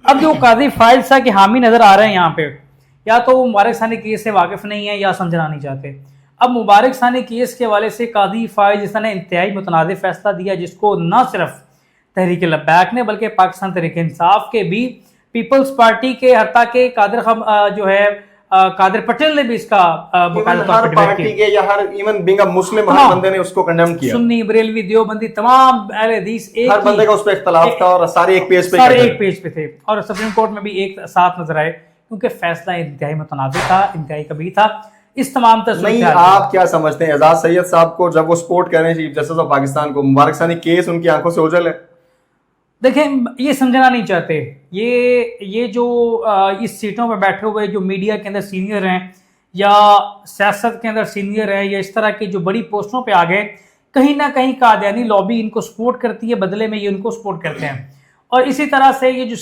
अब जो काजी फाइल सा के हामी नजर आ रहे हैं यहाँ पे, या तो वो मुबारक सानी केस से वाकिफ नहीं है या समझना नहीं चाहते। अब मुबारक सानी केस के हवाले से काजी फाइल जिसने इंतहाई मुतनाज़ फैसला दिया, जिसको न सिर्फ तहरीक लब्बैक ने बल्कि पाकिस्तान तहरीक इंसाफ के भी, पीपल्स पार्टी के, हत्ता के जो है कादिर पटेल ने भी इसका हर पार्टी के या हर इवन बीइंग अ मुस्लिम हर बंदे ने उसको कंडेम किया। सुन्नी, बरेलवी, देवबंदी, तमाम अहले हदीस एक हर बंदे का उस पर इख्तलाफ था और सारे एक पेज पे थे और सुप्रीम कोर्ट में भी एक साथ नजर आए, क्योंकि फैसला इंतहाई मुतनाज़ था, इंतहाई कबीह था। इस तमाम नहीं, आप क्या समझते हैं एजाज सैयद साहब को जब वो सपोर्ट कर रहे हैं चीफ जस्टिस ऑफ पाकिस्तान को, मुबारक सानी केस उनकी आंखों से ओझल है? देखें, ये समझना नहीं चाहते। ये जो इस सीटों पर बैठे हुए जो मीडिया के अंदर सीनियर हैं या सियासत के अंदर सीनियर हैं या इस तरह की जो बड़ी पोस्टों पे आ गए, कहीं ना कहीं कादियानी लॉबी इनको सपोर्ट करती है, बदले में ये उनको सपोर्ट करते हैं। और इसी तरह से ये जो